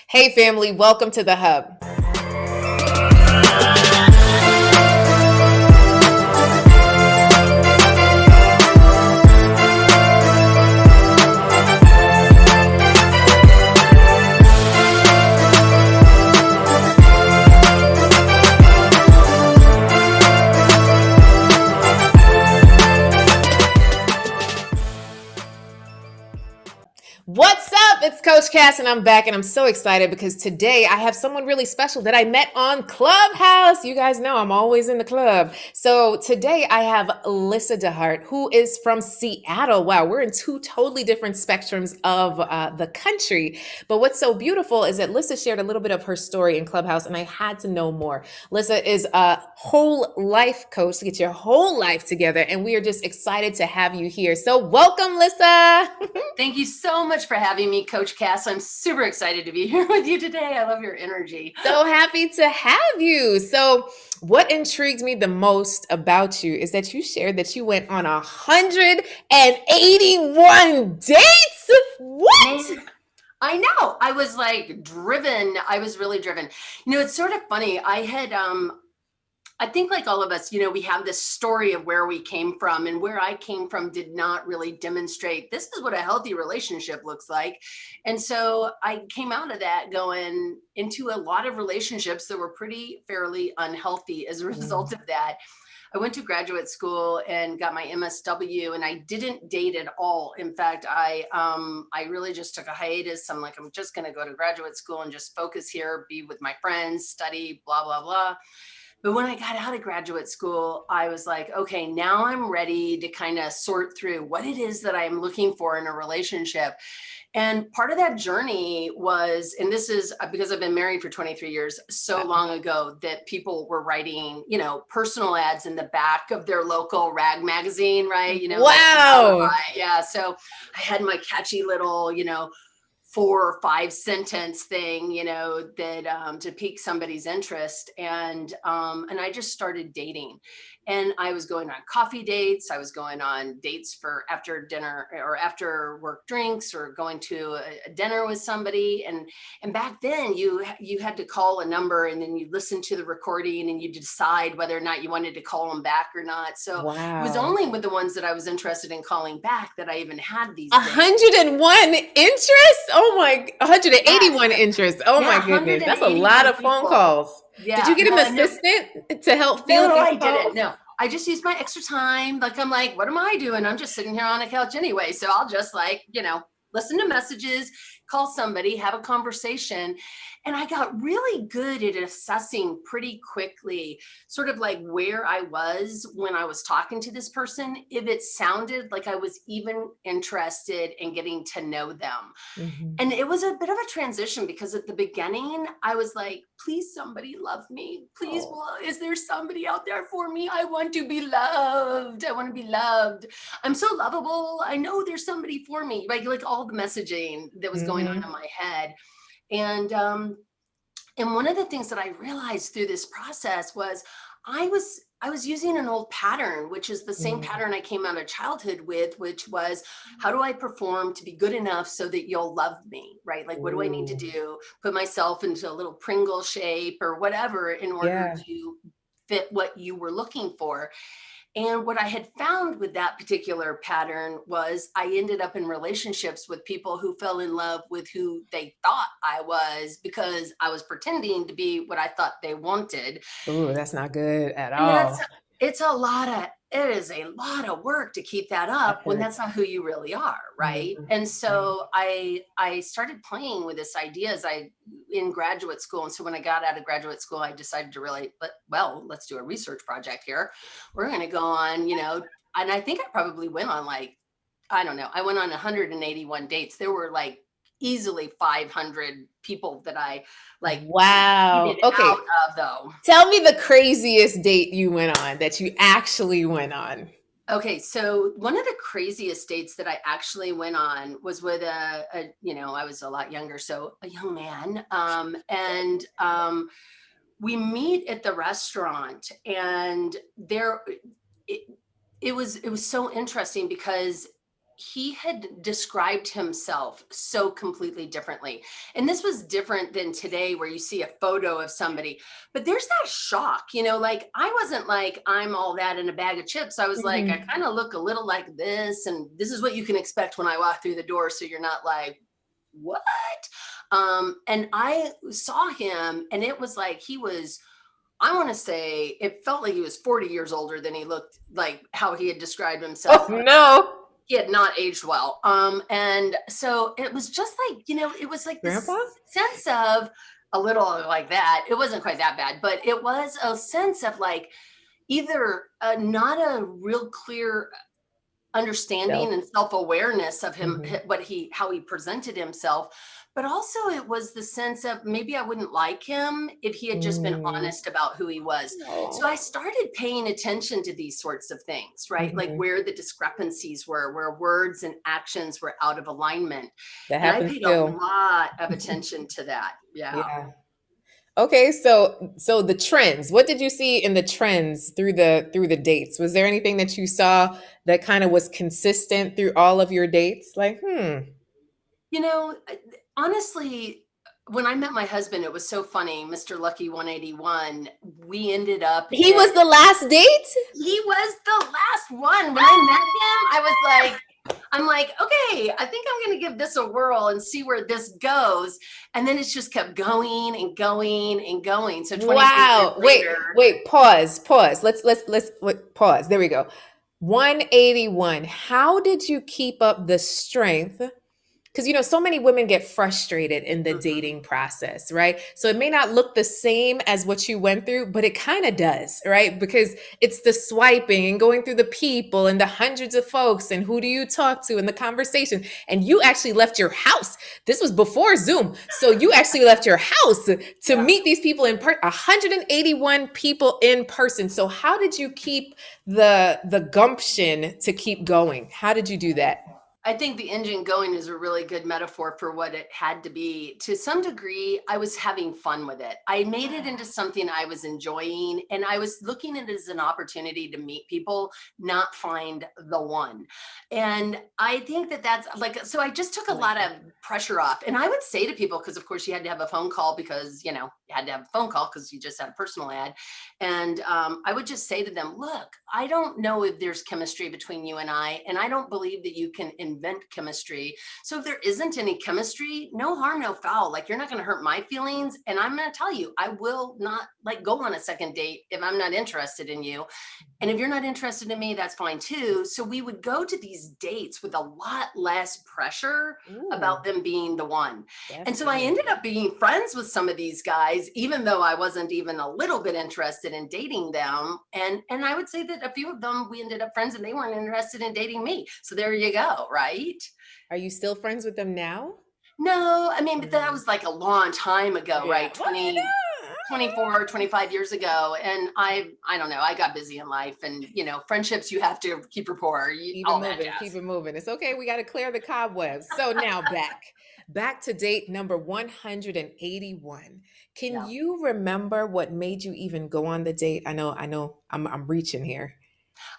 Hey, family, welcome to the Hub. What's up? It's Coach Cass, and I'm back, and I'm so excited because today I have someone really special that I met on Clubhouse. You guys know I'm always in the club. So today I have Lyssa deHart, who is from Seattle. Wow, we're in two totally different spectrums of the country. But what's so beautiful is that Lyssa shared a little bit of her story in Clubhouse, and I had to know more. Lyssa is a whole life coach to get your whole life together, and we are just excited to have you here. So welcome, Lyssa. Thank you so much for having me, Coach Cass. I'm super excited to be here with you today. I love your energy. So happy to have you. So, what intrigued me the most about you is that you shared that you went on 181 dates. What? I know. I was like driven. I was really driven. It's sort of funny. I think like all of us, we have this story of where we came from, and where I came from did not really demonstrate this is what a healthy relationship looks like. And so I came out of that going into a lot of relationships that were pretty fairly unhealthy as a result of that. I went to graduate school and got my MSW, and I didn't date at all. In fact, I really just took a hiatus. I'm like, I'm just going to go to graduate school and just focus here, be with my friends, study, blah, blah, blah. But when I got out of graduate school, I was like, okay, now I'm ready to kind of sort through what it is that I'm looking for in a relationship. And part of that journey was, and this is because I've been married for 23 years, so long ago that people were writing, personal ads in the back of their local rag magazine, right? Wow. Yeah. So I had my catchy little, 4 or 5 sentence thing, that to pique somebody's interest, and I just started dating, and I was going on coffee dates. I was going on dates for after dinner or after work drinks, or going to a dinner with somebody. And back then, you had to call a number, and then you listen to the recording, and you decide whether or not you wanted to call them back or not. So it was only with the ones that I was interested in calling back that I even had these. 101 interest? Oh my, 181 interest. Oh Yeah, my goodness. That's a lot of phone calls. Yeah. Did you get an assistant to help field No, these I calls? didn't. No, I just used my extra time. Like, I'm like, what am I doing? I'm just sitting here on a couch anyway. So I'll just listen to messages, call somebody, have a conversation. And I got really good at assessing pretty quickly, sort of like where I was when I was talking to this person, if it sounded like I was even interested in getting to know them. Mm-hmm. And it was a bit of a transition, because at the beginning I was like, please, somebody love me. Please, is there somebody out there for me? I want to be loved. I want to be loved. I'm so lovable. I know there's somebody for me. Like all the messaging that was going on in my head. And one of the things that I realized through this process was I was using an old pattern, which is the same pattern I came out of childhood with, which was, how do I perform to be good enough so that you'll love me, right? Like, what do I need to do? Put myself into a little Pringle shape or whatever in order to fit what you were looking for. And what I had found with that particular pattern was I ended up in relationships with people who fell in love with who they thought I was, because I was pretending to be what I thought they wanted. Ooh, that's not good at all. It is a lot of work to keep that up when that's not who you really are, right? And so I started playing with this idea in graduate school. And so when I got out of graduate school, I decided to really, let's do a research project here. We're going to go on, and I think I probably went on I don't know, I went on 181 dates. There were easily 500 people that I wow. Okay. Out of, though. Tell me the craziest date you went on that you actually went on. Okay, so one of the craziest dates that I actually went on was with I was a lot younger, so a young man, and we meet at the restaurant, and it was so interesting because he had described himself so completely differently. And this was different than today where you see a photo of somebody, but there's that shock, like I wasn't like, I'm all that in a bag of chips. I was like, I Mhm. kind of look a little like this, and this is what you can expect when I walk through the door. So you're not like, what? And I saw him, and it was like he was, I want to say it felt like he was 40 years older than he looked like how he had described Oh himself. no. He had not aged well. And so it was just like, it was like this Grandpa? sense of a little like that. It wasn't quite that bad, but it was a sense of like either not a real clear understanding Self. and self-awareness of him, Mhm. how he presented himself, but also it was the sense of maybe I wouldn't like him if he had just been Mm. honest about who he was. So I Oh. started paying attention to these sorts of things, right? Like Mhm. where the discrepancies were, where words and actions were out of alignment, That and I happens paid a too. lot of attention to that. Yeah. Yeah. Okay, so the trends. What did you see in the trends through the dates? Was there anything that you saw that kind of was consistent through all of your dates? Like, You know, honestly, when I met my husband, it was so funny, Mr. Lucky 181. We ended up he in was the last date? He was the last one. When I met him, I was like, I'm like, okay, I think I'm going to give this a whirl and see where this goes. And then it's just kept going and going and going. So 23 years Wow. Wait, later, wait, pause. Let's wait, pause. There we go. 181. How did you keep up the strength? Because so many women get frustrated in the mhm, dating process, right? So it may not look the same as what you went through, but it kind of does, right? Because it's the swiping and going through the people and the hundreds of folks and who do you talk to and the conversation. And you actually left your house. This was before Zoom. So you actually left your house to yeah. meet these people in person, 181 people in person. So how did you keep the gumption to keep going? How did you do that? I think the engine going is a really good metaphor for what it had to be. To some degree, I was having fun with it. I made it into something I was enjoying, and I was looking at it as an opportunity to meet people, not find the one. And I think that that's like, so I just took I a like lot that. of pressure off. And I would say to people, because of course you had to have a phone call because, you had to have a phone call because you just had a personal ad. And I would just say to them, look, I don't know if there's chemistry between you and I don't believe that you can invent chemistry. So if there isn't any chemistry, no harm, no foul. Like you're not going to hurt my feelings. And I'm going to tell you, I will not like go on a second date if I'm not interested in you. And if you're not interested in me, that's fine too. So we would go to these dates with a lot less pressure Ooh, about them being the one. that's And so I good. ended up being friends with some of these guys, even though I wasn't even a little bit interested in dating them. And I would say that a few of them we ended up friends and they weren't interested in dating me. So there you go, right? Are you still friends with them now? No, I mean, but that Mm, was like a long time ago, yeah. right? Well, 24, 25 years ago. And I don't know, I got busy in life, and friendships, you have to keep rapport, all that keep jazz. it moving. It's okay. We got to clear the cobwebs. So now back to date number 181. Can Yeah. you remember what made you even go on the date? I know, I'm reaching here.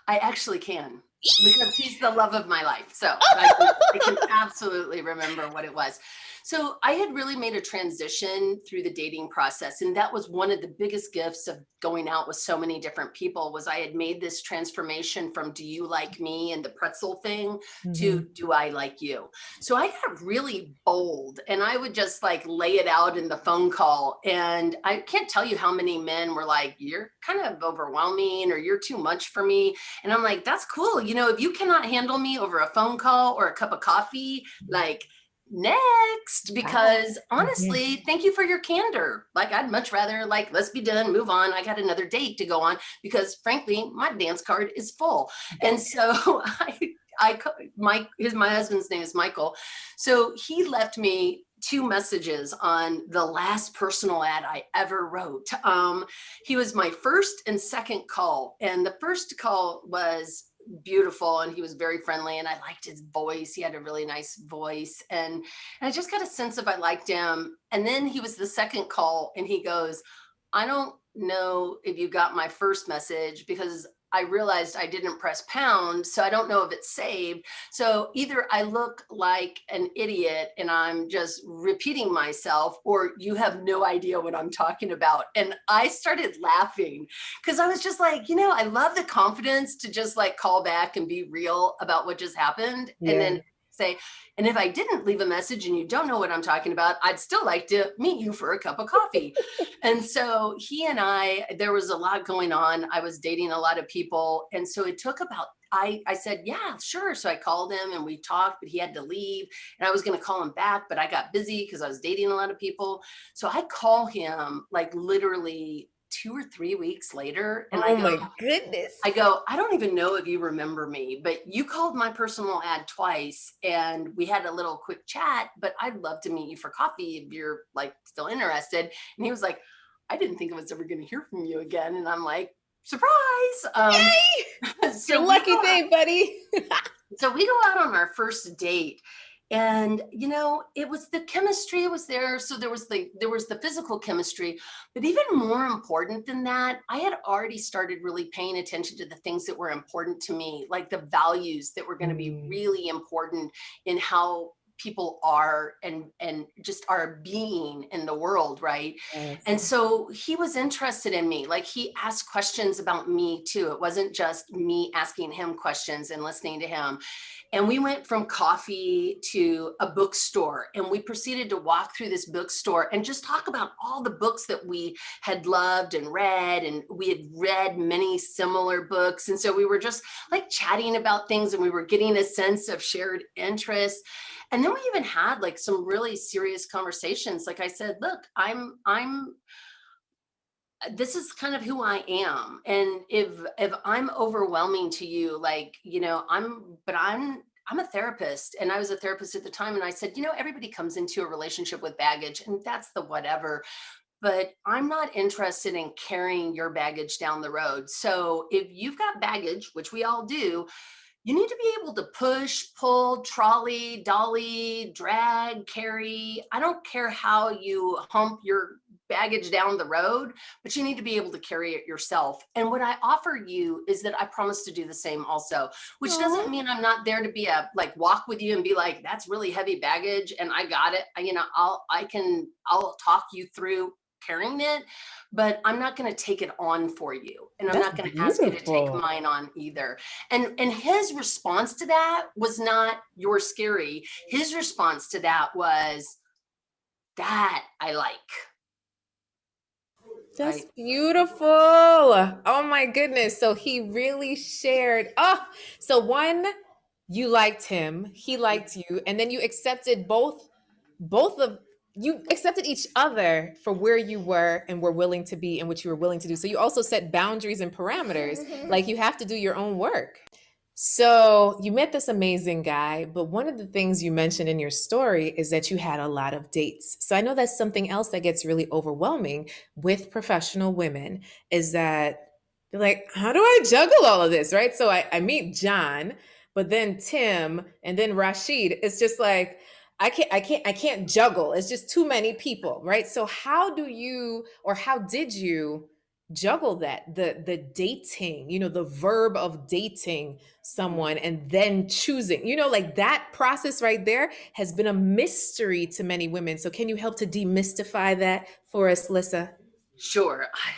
I actually can, because he's the love of my life. So I can absolutely remember what it was. So I had really made a transition through the dating process. And that was one of the biggest gifts of going out with so many different people, was I had made this transformation from do you like me and the pretzel thing to Mhm. do I like you? So I got really bold, and I would just like lay it out in the phone call. And I can't tell you how many men were like, you're kind of overwhelming, or you're too much for me. And I'm like, that's cool. If you cannot handle me over a phone call or a cup of coffee, like next, Bye. because Mhm. honestly, thank you for your candor. Like, I'd much rather, like, let's be done, move on. I got another date to go on because frankly, my dance card is full. And so my husband's name is Michael. So he left me two messages on the last personal ad I ever wrote. He was my first and second call. And the first call was beautiful, and he was very friendly, and I liked his voice. He had a really nice voice, and I just got a sense of I liked him. And then he was the second call, and he goes, I don't know if you got my first message, because I realized I didn't press pound, so I don't know if it's saved. So either I look like an idiot and I'm just repeating myself, or you have no idea what I'm talking about. And I started laughing because I was just like, I love the confidence to just like call back and be real about what just happened. And Yeah. then say, and if I didn't leave a message and you don't know what I'm talking about, I'd still like to meet you for a cup of coffee. And so he and there was a lot going on. I was dating a lot of people. And so it took about, I said, yeah, sure. So I called him and we talked, but he had to leave and I was going to call him back, but I got busy because I was dating a lot of people. So I call him like literally 2 or 3 weeks later and Oh my goodness. I don't even know if you remember me, but you called my personal ad twice and we had a little quick chat, but I'd love to meet you for coffee if you're like still interested. And he was like, I didn't think I was ever going to hear from you again. And I'm like, surprise. Yay! Your so we lucky go day, buddy. so we go out on our first date and it was the chemistry was there, so there was the physical chemistry, but even more important than that, I had already started really paying attention to the things that were important to me, like the values that were going to be Mm, really important in how people are and just our being in the world, right? yes. And so he was interested in me, like he asked questions about me too. It wasn't just me asking him questions and listening to him. And we went from coffee to a bookstore and we proceeded to walk through this bookstore and just talk about all the books that we had loved and read. And we had read many similar books. And so we were just like chatting about things and we were getting a sense of shared interest. And then we even had like some really serious conversations. Like I said, look, I'm this is kind of who I am. And if I'm overwhelming to you, like, I'm a therapist and I was a therapist at the time. And I said, everybody comes into a relationship with baggage and that's the whatever, but I'm not interested in carrying your baggage down the road. So if you've got baggage, which we all do, you need to be able to push, pull, trolley, dolly, drag, carry. I don't care how you hump your baggage down the road, but you need to be able to carry it yourself. And what I offer you is that I promise to do the same also, which doesn't Aw. mean I'm not there to be a like walk with you and be like, that's really heavy baggage and I got it. I'll talk you through carrying it, but I'm not going to take it on for you. And I'm That's not going to ask you to take beautiful. mine on either. And his response to that was not you're scary. His response to that was that I like, That's right? beautiful. Oh my goodness. So he really shared. Oh, so one, you liked him, he liked you, and then you accepted both of you accepted each other for where you were and were willing to be and what you were willing to do. So you also set boundaries and parameters. Like you have to do your own work. So you met this amazing guy, but one of the things you mentioned in your story is that you had a lot of dates. So I know that's something else that gets really overwhelming with professional women is that they're like, how do I juggle all of this? Right. So I meet John, but then Tim and then Rashid. It's just like, I can't juggle. It's just too many people. Right. So how do you, or how did you juggle that the dating, the verb of dating someone and then choosing, like that process right there has been a mystery to many women. So can you help to demystify that for us, Lyssa? Sure, I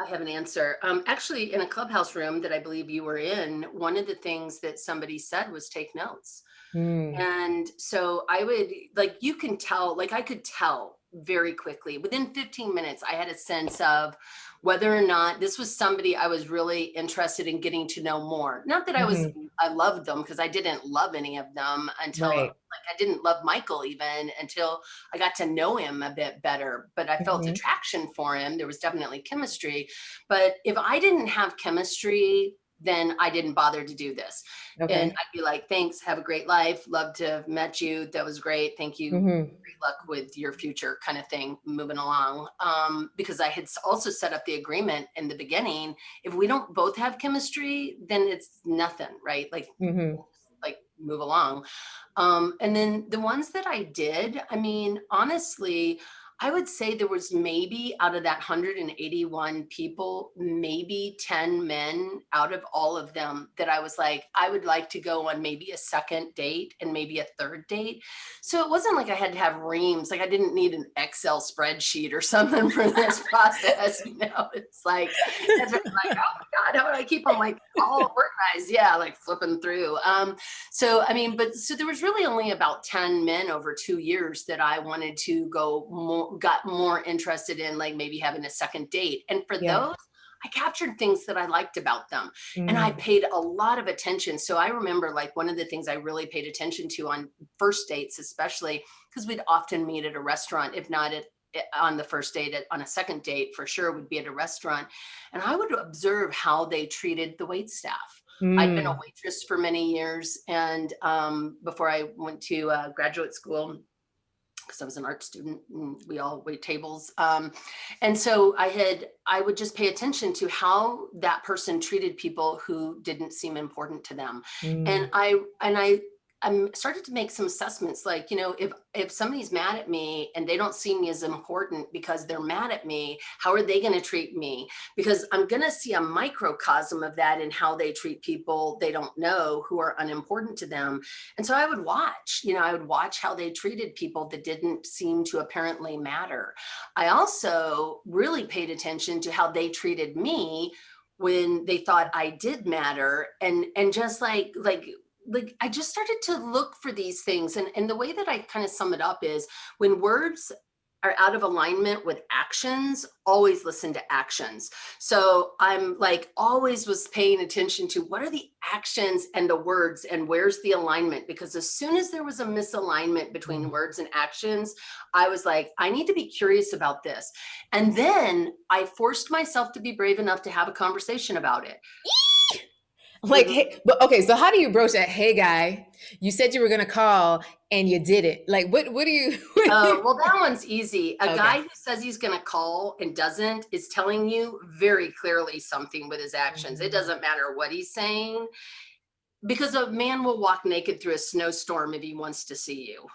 have an answer. Actually, in a clubhouse room that I believe you were in, one of the things that somebody said was take notes. Mm, And so I would like you can tell, like I could tell very quickly. Within 15 minutes, I had a sense of whether or not this was somebody I was really interested in getting to know more. Not that mhm, I loved them because I didn't love any of them until right. like I didn't love Michael even until I got to know him a bit better, but I felt Mhm, attraction for him. There was definitely chemistry. But if I didn't have chemistry, then I didn't bother to do this. And okay. I'd be like, thanks, have a great life. Love to have met you. That was great. Thank you. Mhm, Great luck with your future kind of thing, moving along. Because I had also set up the agreement in the beginning. If we don't both have chemistry, then it's nothing, right? mhm, Like move along. And then the ones that I did, I mean, honestly, I would say there was maybe out of that 181 people, maybe 10 men out of all of them that I was like, I would like to go on maybe a second date and maybe a third date. So it wasn't like I had to have reams, like I didn't need an Excel spreadsheet or something for this process. It's like, that's what I'm like, oh my God, how do I keep them like all organized? Yeah, like flipping through. So, I mean, so there was really only about 10 men over 2 years that I wanted to got more interested in, like maybe having a second date. And for Yeah. those, I captured things that I liked about them and I Mm. paid a lot of attention. So I remember like one of the things I really paid attention to on first dates, especially because we'd often meet at a restaurant, if not on the first date, on a second date, for sure would be at a restaurant. And I would observe how they treated the wait staff. I'd been a Mm. waitress for many years. And before I went to graduate school, because I was an art student and we all wait tables. And so I would just pay attention to how that person treated people who didn't seem important to them. And Mm. I started to make some assessments like, if somebody's mad at me and they don't see me as important because they're mad at me, how are they going to treat me? Because I'm going to see a microcosm of that in how they treat people they don't know who are unimportant to them. And so I would watch how they treated people that didn't seem to apparently matter. I also really paid attention to how they treated me when they thought I did matter, and just like I just started to look for these things. And the way that I kind of sum it up is when words are out of alignment with actions, always listen to actions. So I'm like always was paying attention to what are the actions and the words and where's the alignment? Because as soon as there was a misalignment between words and actions, I was like, I need to be curious about this. And then I forced myself to be brave enough to have a conversation about it. Like, hey, but okay, so how do you broach that? Hey, guy, you said you were gonna call and you did it. Like, what do you? What do you Well, that one's easy. A okay. guy who says he's going to call and doesn't is telling you very clearly something with his actions. It Mm. doesn't matter what he's saying, because a man will walk naked through a snowstorm if he wants to see you.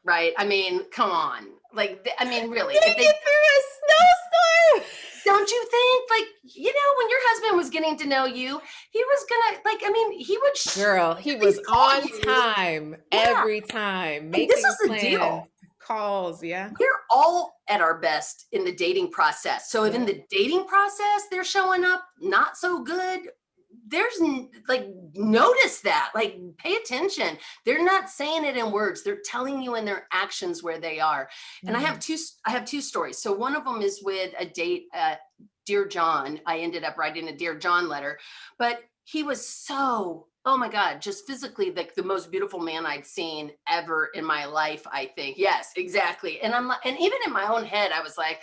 Right? I mean, come on. Like, I mean, really, if they Naked through a snowstorm. don't you think, like, when your husband was getting to know you, he was gonna, like, I mean, he would Girl, he at least was call on you. time Yeah. every time, And this making is the plans, deal. calls. Yeah. We're all at our best in the dating process. So if in Yeah. the dating process they're showing up not so good, there's like, notice that, like, pay attention. They're not saying it in words, they're telling you in their actions where they are. And Mm. I have two stories. So one of them is with a date at Dear John. I ended up writing a Dear John letter, but he was so, oh my God, just physically like the most beautiful man I'd seen ever in my life, I think. Yes, exactly. And I'm like, and even in my own head, I was like,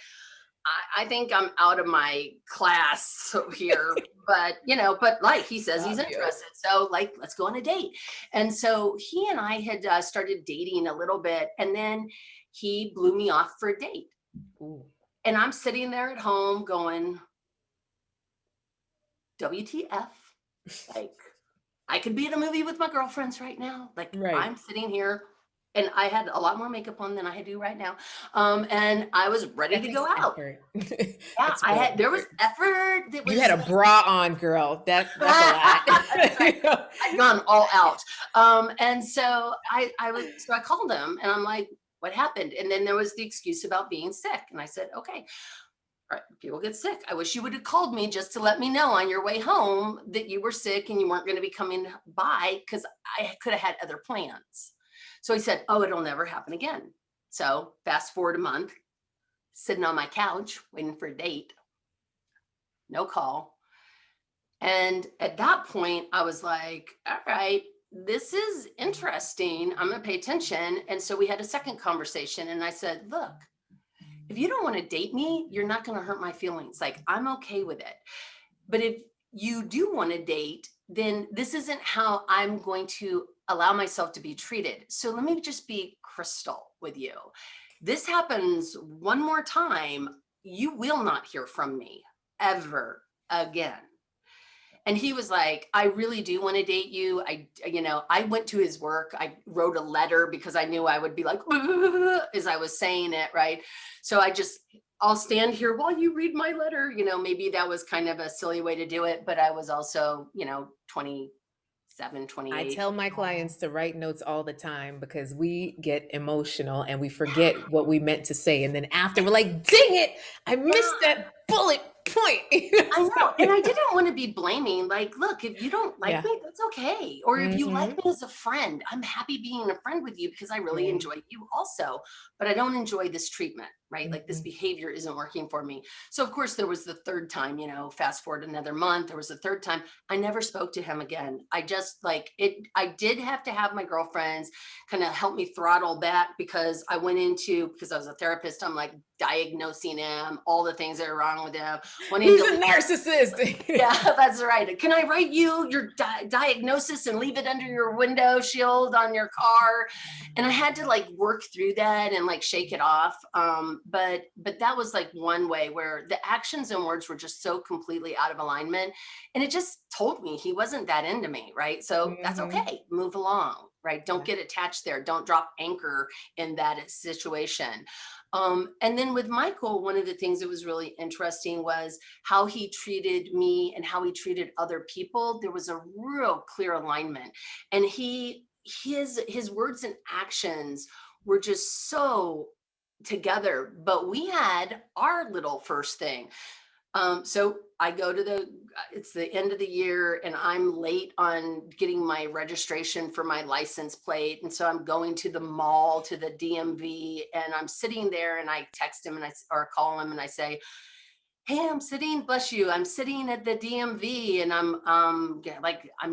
I think I'm out of my class here, but but like he says he's Fabio. interested. So like, let's go on a date. And so he and I had started dating a little bit, and then he blew me off for a date. Ooh. And I'm sitting there at home going, WTF? Like, I could be in a movie with my girlfriends right now. Like, Right. I'm sitting here and I had a lot more makeup on than I do right now. And I was ready That to takes go out. effort. Yeah, That's real there was effort. effort. That You had was a bra on, girl. That's a lot. that's right. I'd gone all out. And so I called him and I'm like, what happened? And then there was the excuse about being sick. And I said, okay, all right, people get sick. I wish you would have called me just to let me know on your way home that you were sick and you weren't going to be coming by, because I could have had other plans. So he said, oh, it'll never happen again. So fast forward a month, sitting on my couch waiting for a date, no call. And at that point, I was like, all right, this is interesting. I'm going to pay attention. And so we had a second conversation. And I said, look, if you don't want to date me, you're not going to hurt my feelings. Like, I'm okay with it. But if you do want to date, then this isn't how I'm going to allow myself to be treated. So let me just be crystal with you. This happens one more time, you will not hear from me ever again. And he was like, I really do want to date you. I went to his work. I wrote a letter because I knew I would be like, as I was saying it, right? So I'll stand here while you read my letter. Maybe that was kind of a silly way to do it, but I was also, 27, I 28. tell my clients to write notes all the time because we get emotional and we forget what we meant to say. And then after we're like, dang it, I missed Yeah. that bullet point. I know. And I So, didn't want to be blaming, like, look, if you don't like yeah. me, that's okay. Or if you like Hmm. me as a friend, I'm happy being a friend with you because I really Right. enjoy you also. But I don't enjoy this treatment, right? Like this Hmm. behavior isn't working for me. So, of course, there was the third time, fast forward another month, there was a third time. I never spoke to him again. I just like it. I did have to have my girlfriends kind of help me throttle back because because I was a therapist, I'm like diagnosing him, all the things that are wrong with him, wanting He's to a narcissist. yeah, that's right. Can I write you your diagnosis and leave it under your window shield on your car? And I had to like work through that and like shake it off. But that was like one way where the actions and words were just so completely out of alignment, and it just told me he wasn't that into me, right? So that's Hmm. okay. Move along, right? Don't Yeah. get attached there. Don't drop anchor in that situation. And then with Michael, one of the things that was really interesting was how he treated me and how he treated other people. There was a real clear alignment, and his words and actions were just so together. But we had our little first thing. So I go to it's the end of the year and I'm late on getting my registration for my license plate. And so I'm going to the mall, to the DMV, and I'm sitting there and I text him or call him and I say, hey, bless you, I'm sitting at the DMV and I'm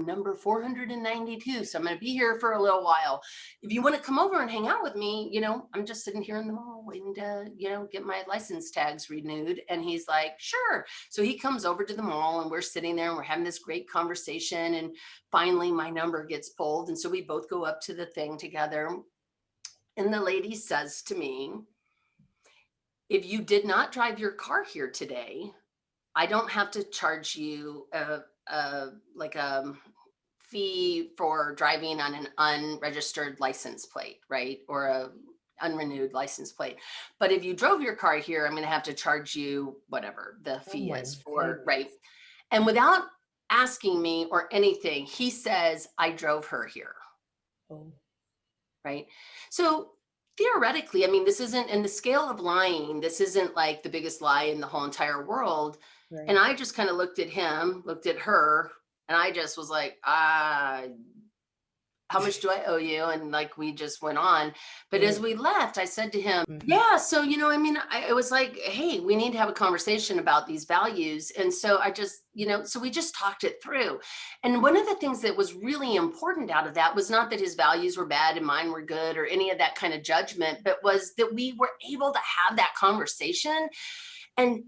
number 492, so I'm going to be here for a little while. If you want to come over and hang out with me, I'm just sitting here in the mall waiting to get my license tags renewed. And he's like, sure. So he comes over to the mall and we're sitting there and we're having this great conversation, and finally my number gets pulled, and so we both go up to the thing together, and the lady says to me, if you did not drive your car here today, I don't have to charge you a fee for driving on an unregistered license plate, right? Or a unrenewed license plate. But if you drove your car here, I'm going to have to charge you whatever the Oh fee my is for, right? goodness. And without asking me or anything, he says, I drove her here, Oh, right? So theoretically, I mean, this isn't in the scale of lying, this isn't like the biggest lie in the whole entire world. And right. I just kind of looked at him, looked at her, and I just was like, how much do I owe you? And like we just went on. But as Right. we left, I said to him, Mhm. yeah, so I mean, it was like, hey, we need to have a conversation about these values. And so I just, so we just talked it through. And one of the things that was really important out of that was not that his values were bad and mine were good or any of that kind of judgment, but was that we were able to have that conversation. And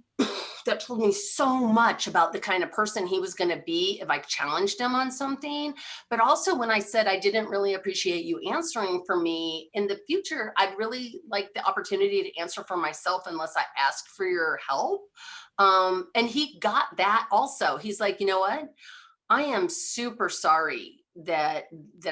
that told me so much about the kind of person he was going to be if I challenged him on something. But also, when I said I didn't really appreciate you answering for me in the future, I'd really like the opportunity to answer for myself unless I asked for your help. And he got that also. He's like, you know what? I am super sorry that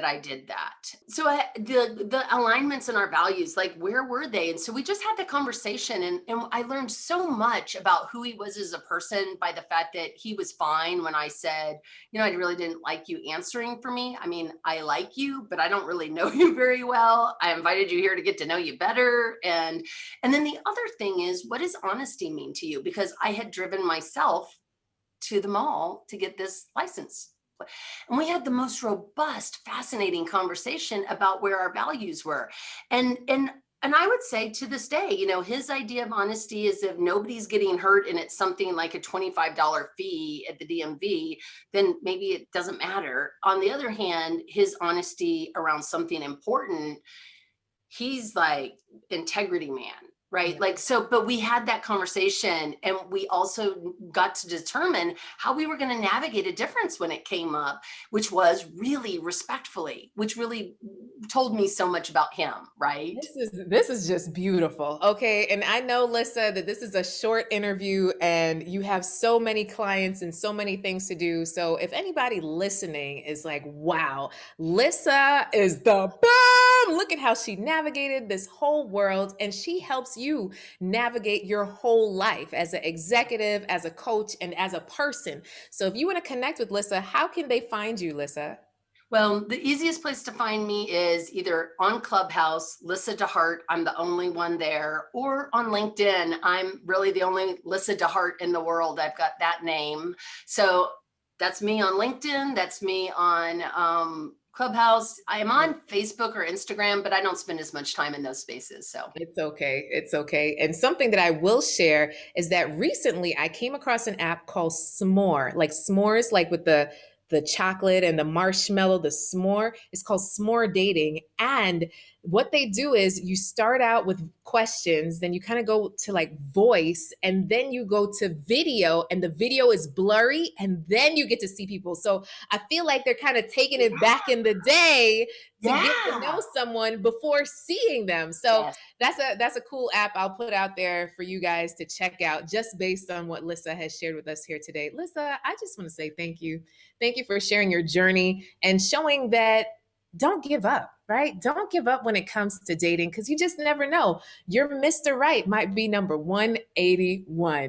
I did that. So the alignments in our values, like where were they? And so we just had the conversation, and I learned so much about who he was as a person by the fact that he was fine when I said, I really didn't like you answering for me. I mean, I like you, but I don't really know you very well. I invited you here to get to know you better. And then the other thing is, what does honesty mean to you? Because I had driven myself to the mall to get this license. And we had the most robust, fascinating conversation about where our values were. And I would say to this day, his idea of honesty is if nobody's getting hurt and it's something like a $25 fee at the DMV, then maybe it doesn't matter. On the other hand, his honesty around something important, he's like integrity man. right? Yeah. Like, so, but we had that conversation and we also got to determine how we were going to navigate a difference when it came up, which was really respectfully, which really told me so much about him, right? This is just beautiful. Okay. And I know, Lyssa, that this is a short interview and you have so many clients and so many things to do. So if anybody listening is like, wow, Lyssa is the bomb. Look at how she navigated this whole world and she helps you navigate your whole life as an executive, as a coach, and as a person. So if you want to connect with Lyssa, how can they find you, Lyssa? Well, the easiest place to find me is either on Clubhouse, Lyssa deHart, I'm the only one there, or on LinkedIn. I'm really the only Lyssa deHart in the world. I've got that name. So that's me on LinkedIn. That's me on Clubhouse. I am on Facebook or Instagram, but I don't spend as much time in those spaces. So It's okay. It's okay. And something that I will share is that recently I came across an app called S'more, like s'mores, like with the chocolate and the marshmallow, the s'more. It's called S'more Dating. And what they do is you start out with questions, then you kind of go to like voice, and then you go to video, and the video is blurry, and then you get to see people. So I feel like they're kind of taking it back in the day to get to know yeah. someone before seeing them. So Yes. that's a cool app I'll put out there for you guys to check out just based on what Lyssa has shared with us here today. Lyssa, I just want to say thank you. Thank you for sharing your journey and showing that don't give up, right? Don't give up when it comes to dating because you just never know. Your Mr. Right might be number 181.